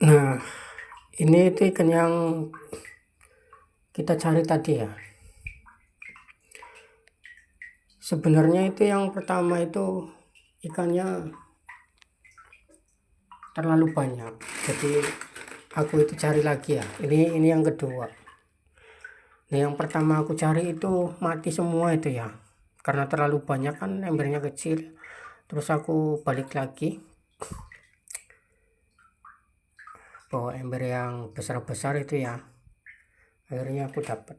Nah, ini itu ikan yang kita cari tadi ya. Sebenarnya itu yang pertama itu ikannya terlalu banyak. Jadi aku itu cari lagi ya. Ini yang kedua. Nah, yang pertama aku cari itu mati semua itu ya. Karena terlalu banyak kan embernya kecil. Terus aku balik lagi bawa ember yang besar-besar itu ya. Akhirnya aku dapat.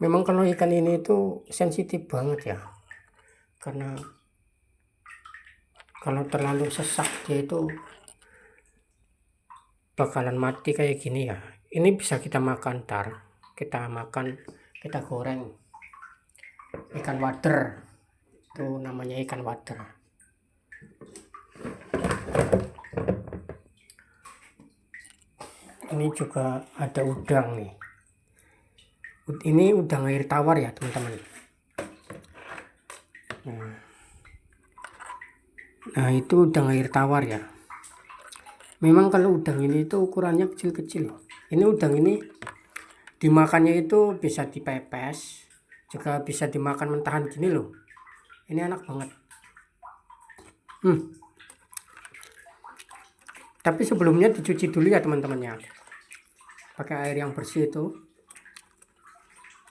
Memang kalau ikan ini itu sensitif banget ya. Karena kalau terlalu sesak dia itu bakalan mati kayak gini ya. Ini bisa kita makan kita makan, kita goreng ikan wader, itu namanya ikan wader. Ini juga ada udang nih, ini udang air tawar ya teman-teman. Nah itu udang air tawar ya. Memang kalau udang ini itu ukurannya kecil-kecil. Ini udang ini dimakannya itu bisa dipepes, juga bisa dimakan mentahan gini loh. Ini enak banget. Tapi sebelumnya dicuci dulu ya teman-temannya, pakai air yang bersih itu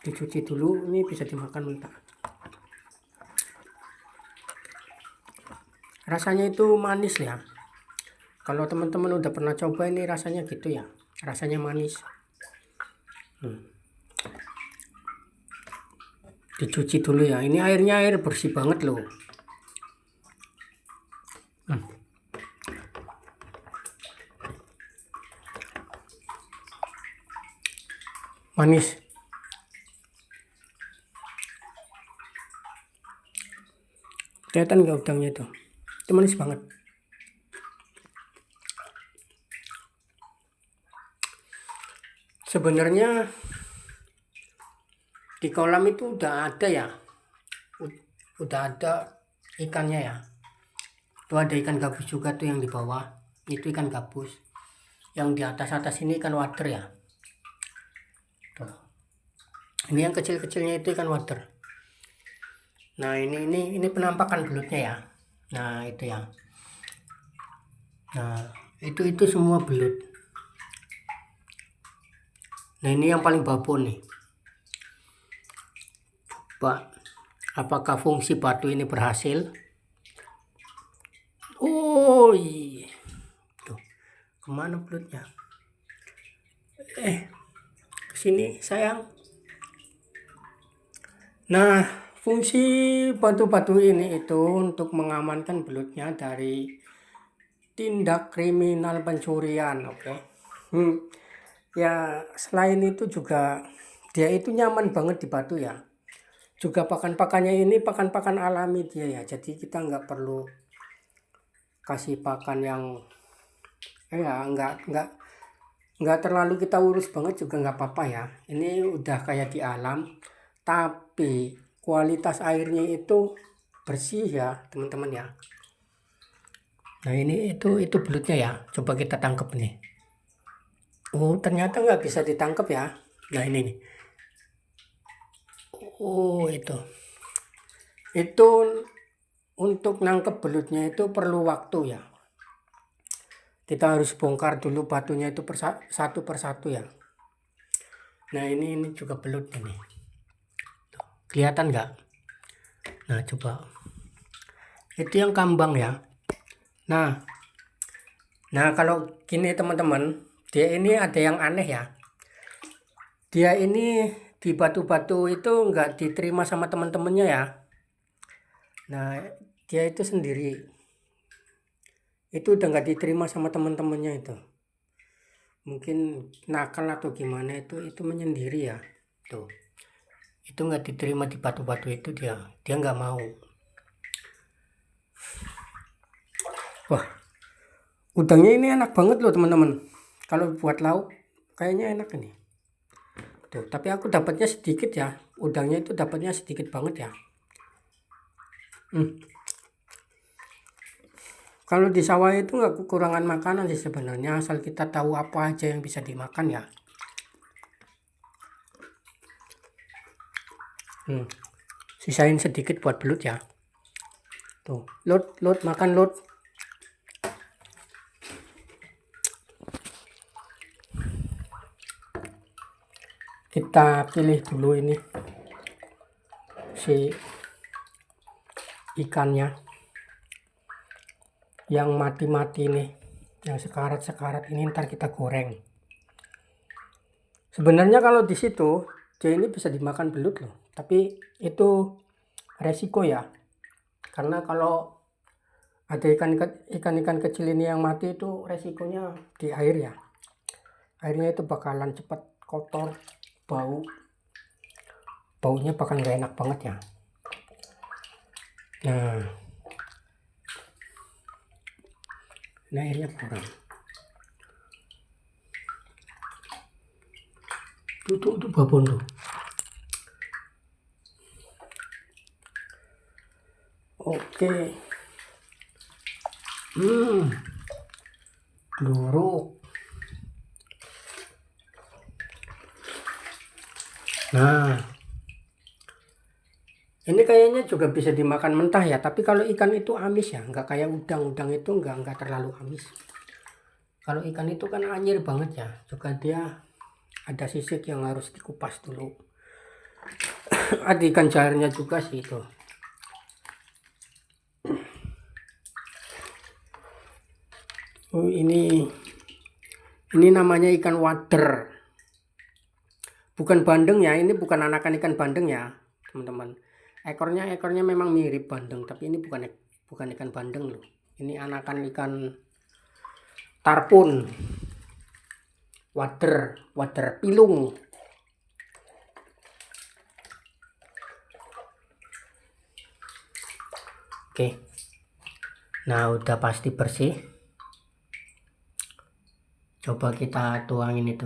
dicuci dulu. Ini bisa dimakan mentah. Rasanya itu manis ya. Kalau teman-teman udah pernah coba ini rasanya gitu ya, rasanya manis. Dicuci dulu ya, ini airnya air bersih banget loh. Manis. Kelihatan nggak udangnya itu manis banget. Sebenarnya di kolam itu udah ada ya, udah ada ikannya ya. Tuh ada ikan gabus juga tuh yang di bawah, itu ikan gabus. Yang di atas ini ikan wader ya. Tuh. Ini yang kecil-kecilnya itu ikan wader. Nah ini penampakan belutnya ya. Nah itu ya. Nah itu semua belut. Nah ini yang paling babon nih. Coba apakah fungsi batu ini berhasil? Oh iya. Tuh, kemana belutnya? Kesini sayang. Nah, fungsi batu-batu ini itu untuk mengamankan belutnya dari tindak kriminal pencurian, oke. Ya, selain itu juga dia itu nyaman banget di batu ya. Juga pakan-pakannya ini pakan-pakan alami dia ya. Jadi kita nggak perlu kasih pakan yang ya nggak terlalu kita urus banget juga nggak apa-apa ya. Ini udah kayak di alam, tapi kualitas airnya itu bersih ya teman-teman ya. Nah ini itu belutnya ya, coba kita tangkap nih. Oh ternyata nggak bisa ditangkap ya. Nah ini nih. Oh itu untuk nangkep belutnya itu perlu waktu ya. Kita harus bongkar dulu batunya itu satu persatu ya. Nah ini juga belut ini. Kelihatan nggak? Nah coba. Itu yang kambang ya. Nah kalau gini teman-teman, dia ini ada yang aneh ya. Dia ini di batu-batu itu nggak diterima sama teman-temannya ya. Nah dia itu sendiri. Itu udah nggak diterima sama teman-temannya itu. Mungkin nakal atau gimana itu menyendiri ya. Tuh. Itu nggak diterima di batu-batu itu dia nggak mau. Wah, udangnya ini enak banget loh teman-teman. Kalau buat lauk kayaknya enak ini. Tuh, tapi aku dapatnya sedikit ya. Udangnya itu dapatnya sedikit banget ya. Kalau di sawah itu nggak kekurangan makanan sih sebenarnya, asal kita tahu apa aja yang bisa dimakan ya. Sisain sedikit buat belut ya. Tuh, Lot, makan Lot. Kita pilih dulu ini si ikannya yang mati-mati nih, yang sekarat-sekarat ini ntar kita goreng. Sebenarnya kalau di situ dia ini bisa dimakan belut loh, tapi itu resiko ya, karena kalau ada ikan-ikan kecil ini yang mati itu resikonya di air ya, airnya itu bakalan cepat kotor, baunya bakal nggak enak banget ya. Nah, ini airnya kurang. Tuh babon tuh. Oke. Luruk. Nah, ini kayaknya juga bisa dimakan mentah ya, tapi kalau ikan itu amis ya, nggak kayak udang itu nggak terlalu amis. Kalau ikan itu kan anyir banget ya, juga dia ada sisik yang harus dikupas dulu. Ada ikan jairnya juga sih itu. Oh, ini namanya ikan wader, bukan bandeng ya, ini bukan anakan ikan bandeng ya teman-teman. Ekornya memang mirip bandeng, tapi ini bukan ikan bandeng loh, ini anakan ikan tarpun, wader pilung. Oke, nah udah pasti bersih, coba kita tuangin itu.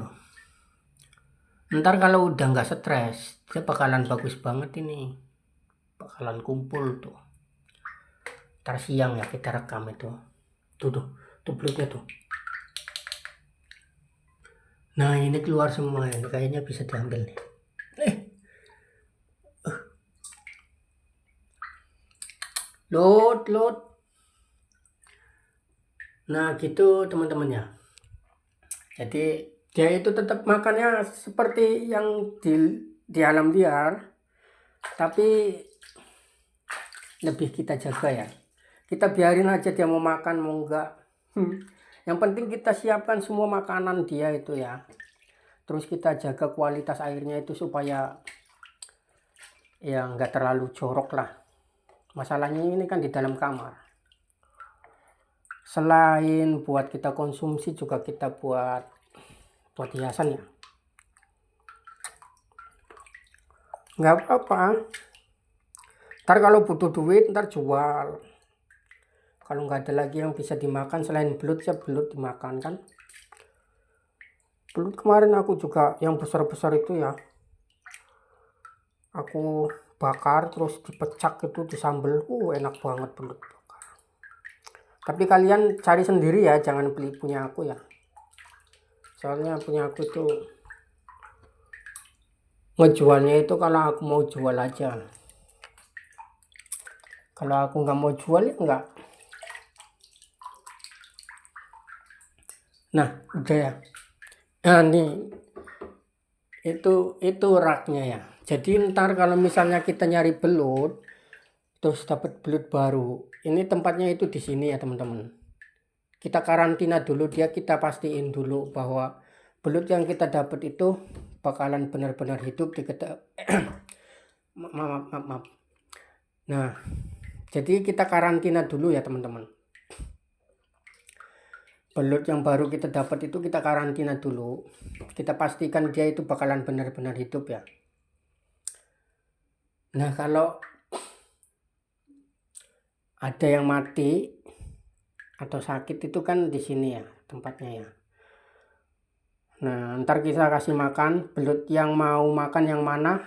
Ntar kalau udah nggak stres, dia bakalan bagus banget ini, bakalan kumpul tuh. Ntar siang ya kita rekam itu. Tuh belutnya tuh. Nah ini keluar semua, ini kayaknya bisa diambil nih. Lot. Nah gitu teman-temannya. Jadi dia itu tetap makannya seperti yang di alam liar, tapi lebih kita jaga ya. Kita biarin aja dia mau makan mau enggak. Yang penting kita siapkan semua makanan dia itu ya. Terus kita jaga kualitas airnya itu supaya ya enggak terlalu jorok lah. Masalahnya ini kan di dalam kamar. Selain buat kita konsumsi juga kita buat hiasan ya. Nggak apa-apa. Ntar kalau butuh duit ntar jual. Kalau nggak ada lagi yang bisa dimakan selain belut ya belut dimakan kan. Belut kemarin aku juga yang besar-besar itu ya, aku bakar terus dipecak itu disambel, enak banget belut bakar. Tapi kalian cari sendiri ya, jangan beli punya aku ya, soalnya punya aku itu ngejualnya itu kalau aku mau jual aja, kalau aku nggak mau jual ya enggak. Nah udah ya, nah nih itu raknya ya. Jadi ntar kalau misalnya kita nyari belut terus dapat belut baru, ini tempatnya itu di sini ya teman-teman. Kita karantina dulu dia, kita pastiin dulu bahwa belut yang kita dapat itu bakalan benar-benar hidup maaf. Nah jadi kita karantina dulu ya teman-teman. Belut yang baru kita dapat itu kita karantina dulu, kita pastikan dia itu bakalan benar-benar hidup ya. Nah kalau ada yang mati atau sakit itu kan di sini ya tempatnya ya. Nah ntar kita kasih makan belut yang mau makan yang mana.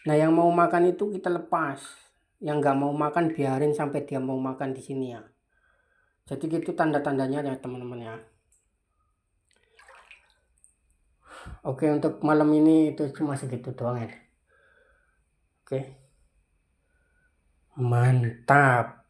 Nah yang mau makan itu kita lepas, yang nggak mau makan biarin sampai dia mau makan di sini ya. Jadi gitu tanda-tandanya ya teman-teman ya. Oke, untuk malam ini itu cuma segitu doang ya. Oke, mantap.